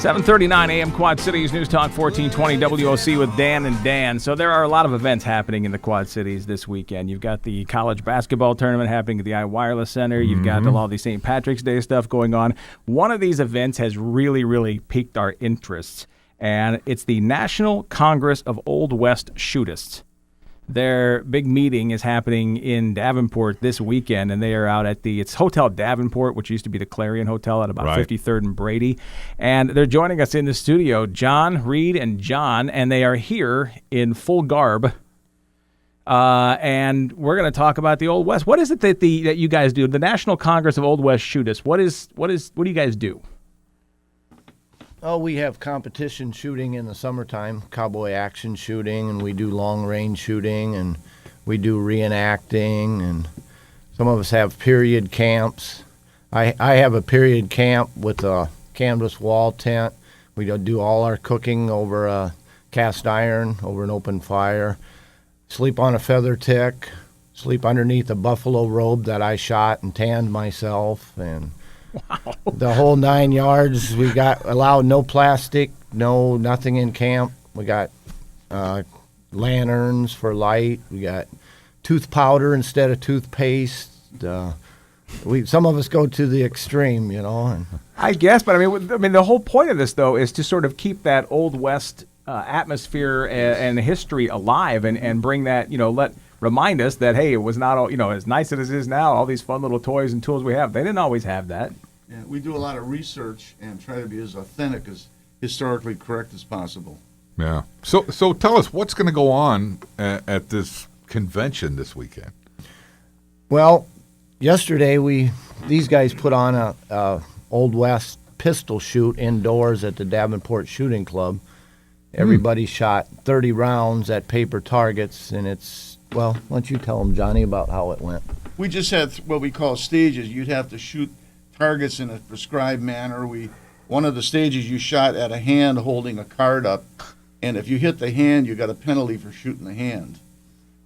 7:39 a.m. Quad Cities News Talk 1420 WOC with Dan and Dan. So there are a lot of events happening in the Quad Cities this weekend. You've got the college basketball tournament happening at the iWireless Center. You've got all the St. Patrick's Day stuff going on. One of these events has really piqued our interest, and it's the National Congress of Old West Shootists. Their big meeting is happening in Davenport this weekend, and they are out at it's Hotel Davenport, which used to be the Clarion Hotel at about 53rd and Brady. And they're joining us in the studio, John, Reed, and John, and they are here in full garb. And we're going to talk about the Old West. What is it that you guys do? The National Congress of Old West Shootists. What do you guys do? Oh, we have competition shooting in the summertime, cowboy action shooting, and we do long-range shooting, and we do reenacting, and some of us have period camps. I have a period camp with a canvas wall tent. We do all our cooking over a cast iron, over an open fire, sleep on a feather tick, sleep underneath a buffalo robe that I shot and tanned myself, and wow. The whole 9 yards. We got allowed no plastic, nothing in camp. We got lanterns for light. We got tooth powder instead of toothpaste. Some of us go to the extreme, And I guess, but I mean, the whole point of this though is to sort of keep that Old West atmosphere and history alive, and bring that, remind us that, hey, it was not all, as nice as it is now, all these fun little toys and tools we have. They didn't always have that. Yeah, we do a lot of research and try to be as authentic, as historically correct as possible. Yeah. So tell us, what's going to go on at this convention this weekend? Well, yesterday these guys put on a Old West pistol shoot indoors at the Davenport Shooting Club. Everybody shot 30 rounds at paper targets, and why don't you tell them, Johnny, about how it went? We just had what we call stages. You'd have to shoot targets in a prescribed manner. One of the stages you shot at a hand holding a card up, and if you hit the hand, you got a penalty for shooting the hand.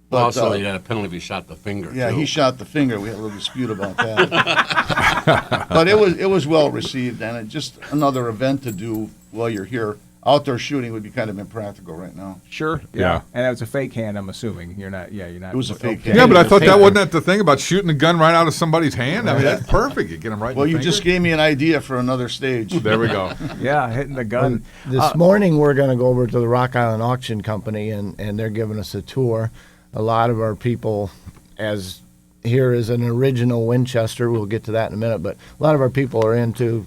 But also, you got a penalty if you shot the finger. Yeah, too. He shot the finger. We had a little dispute about that. But it was well received, and it's just another event to do while you're here. Outdoor shooting would be kind of impractical right now. Sure. Yeah. And that was a fake hand, I'm assuming. You're not. It was a fake hand. Yeah, but I thought that wasn't the thing about shooting a gun right out of somebody's hand. I mean, that's perfect. You get them right. Well, in the you finger. just gave me an idea for another stage. There we go. Yeah, hitting the gun. This morning we're going to go over to the Rock Island Auction Company, and they're giving us a tour. A lot of our people, as here is an original Winchester, we'll get to that in a minute, but a lot of our people are into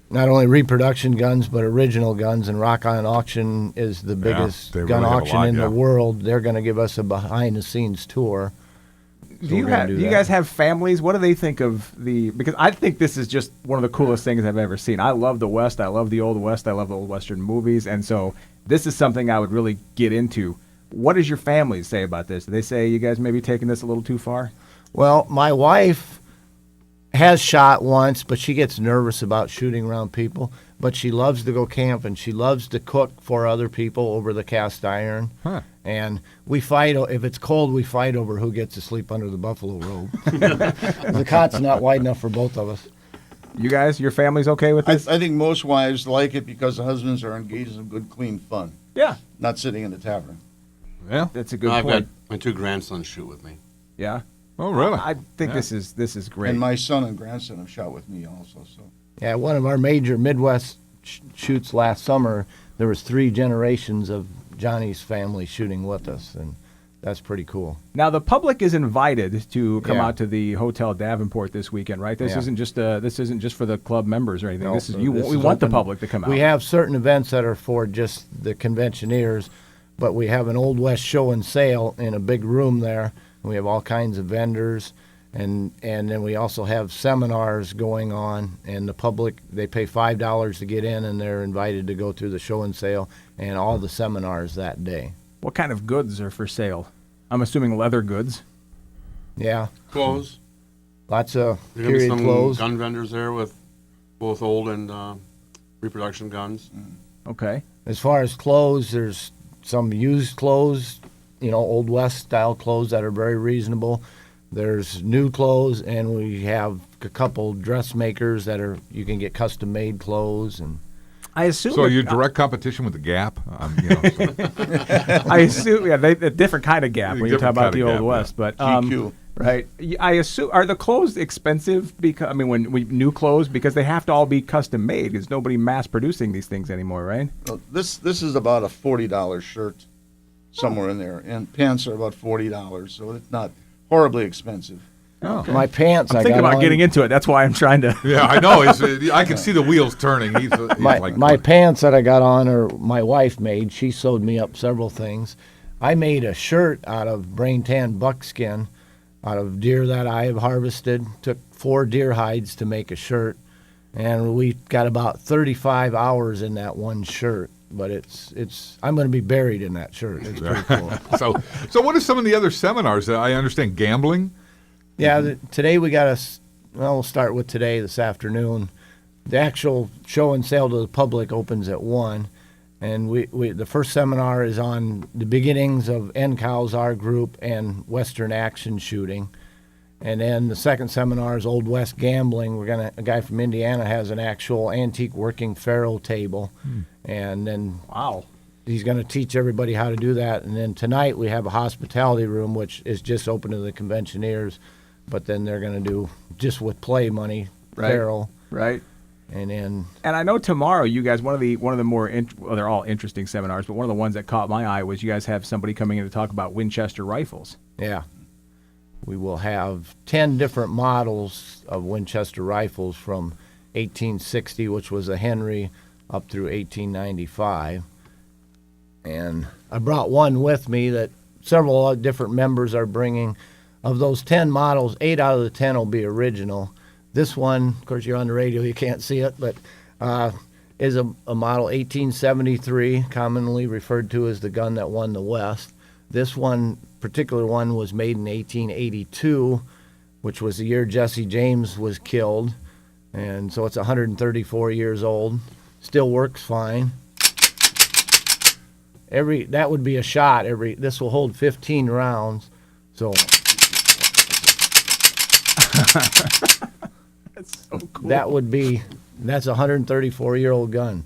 not only reproduction guns, but original guns, and Rock Island Auction is the biggest gun auction in the world. They're going to give us a behind-the-scenes tour. Do you guys have families? What do they think of because I think this is just one of the coolest things I've ever seen. I love the West. I love the Old West. I love the Old Western movies, and so this is something I would really get into. What does your family say about this? Do they say you guys may be taking this a little too far? Well, my wife has shot once, but she gets nervous about shooting around people. But she loves to go camp, and she loves to cook for other people over the cast iron. Huh. And we fight. If it's cold, we fight over who gets to sleep under the buffalo robe. The cot's not wide enough for both of us. You guys, your family's okay with this? I think most wives like it because the husbands are engaged in good, clean fun. Yeah. Not sitting in the tavern. Yeah. That's a good I've point. got my 2 grandsons shoot with me. Yeah. Oh, really? I think this is great. And my son and grandson have shot with me also. So. Yeah, one of our major Midwest shoots last summer, there was 3 generations of Johnny's family shooting with us, and that's pretty cool. Now the public is invited to come out to the Hotel Davenport this weekend, right? This isn't just for the club members or anything. No, we want the public to come out. We have certain events that are for just the conventioneers, but we have an Old West show and sale in a big room there. We have all kinds of vendors, and then we also have seminars going on, and the public, they pay $5 to get in, and they're invited to go through the show and sale and all the seminars that day. What kind of goods are for sale? I'm assuming leather goods. Yeah. Clothes. Lots of There's going to be period some clothes. gun vendors there with both old and reproduction guns. Okay. As far as clothes, there's some used clothes, Old West style clothes that are very reasonable. There's new clothes, and we have a couple dressmakers you can get custom made clothes and. I assume. So you're direct competition with the Gap? I assume, yeah, a different kind of Gap when you talk about the Old West. But GQ. right, I assume, are the clothes expensive? Because when new clothes, because they have to all be custom made. Because nobody mass producing these things anymore, right? Well, this is about a $40 shirt, somewhere in there, and pants are about $40, so it's not horribly expensive. Oh. My pants. I'm thinking about getting into it. That's why I'm trying to. Yeah, I know. I can see the wheels turning. He's like, My pants that I got on are my wife made. She sewed me up several things. I made a shirt out of brain tan buckskin, out of deer that I have harvested. Took 4 deer hides to make a shirt, and we got about 35 hours in that one shirt. But it's I'm going to be buried in that shirt. It's pretty cool. So what are some of the other seminars? I understand gambling. Yeah, today we got we'll start with today, this afternoon. The actual show and sale to the public opens at 1. And the first seminar is on the beginnings of NCOWS, our group, and Western action shooting. And then the second seminar is Old West gambling. A guy from Indiana has an actual antique working faro table. And then Wow. he's going to teach everybody how to do that. And then tonight we have a hospitality room, which is just open to the conventioneers. But then they're going to do just with play money, faro. Right. And I know tomorrow you guys, one of the more they're all interesting seminars, but one of the ones that caught my eye was you guys have somebody coming in to talk about Winchester rifles. yeah, we will have 10 different models of Winchester rifles from 1860, which was a Henry, up through 1895. And I brought one with me that several different members are bringing. Of those 10 models, 8 out of the 10 will be original. This one, of course, you're on the radio, you can't see it, but is a model 1873, commonly referred to as the gun that won the West. This particular one was made in 1882, which was the year Jesse James was killed. And so it's 134 years old. Still works fine. That would be a shot. This will hold 15 rounds. So That's so cool. that's a 134-year-old gun.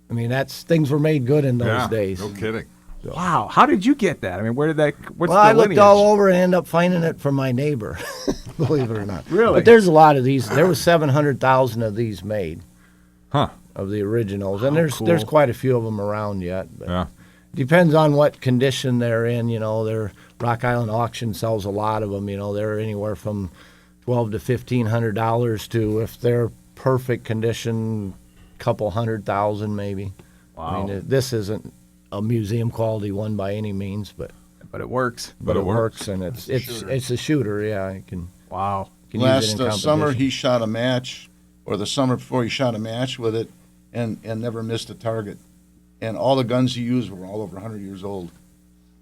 I mean, things were made good in those days. No kidding. Wow. How did you get that? I mean, what's Well, the I looked lineage? all over and ended up finding it from my neighbor, believe it or not. Really? But there's a lot of these. There was 700,000 of these made, Huh. of the originals. And there's quite a few of them around yet. But Yeah. depends on what condition they're in. Rock Island Auction sells a lot of them. They're anywhere from $1,200 to $1,500 to, if they're perfect condition, couple $100,000 maybe. Wow. I mean, this isn't a museum quality one by any means, but it works. it works, and it's a shooter. Yeah, you can. Wow. Can use it Last in summer, competition. he shot a match, or the summer before, he shot a match with it and never missed a target. And all the guns he used were all over 100 years old.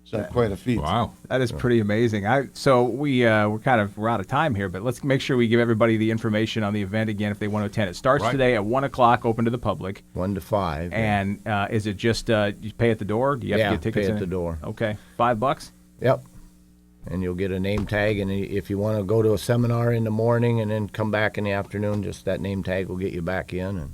So quite a feat. Wow. That is pretty amazing. So we're out of time here, but let's make sure we give everybody the information on the event again if they want to attend. It starts today at 1 o'clock, open to the public. 1 to 5. And is it just you pay at the door? Do you have to get tickets pay in at the door. Okay, $5. Yep. And you'll get a name tag, and if you want to go to a seminar in the morning and then come back in the afternoon, just that name tag will get you back in. And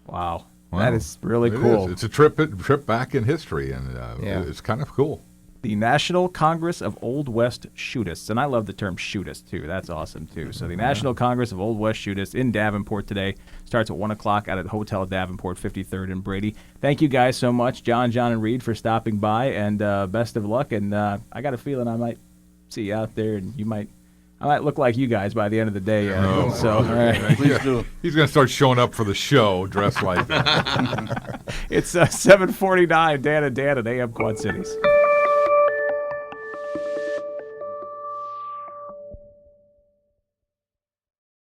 Wow. Wow. That is really It cool. is. It's a trip back in history, and it's kind of cool. The National Congress of Old West Shootists. And I love the term shootist, too. That's awesome, too. So the National Congress of Old West Shootists in Davenport today starts at 1 o'clock at the Hotel Davenport, 53rd and Brady. Thank you guys so much, John, and Reed, for stopping by, and best of luck. And I got a feeling I might see you out there, and I might look like you guys by the end of the day. So, all right. Please do. He's going to start showing up for the show dressed like that. It's 7:49, Dan and Dan at AM Quad Cities.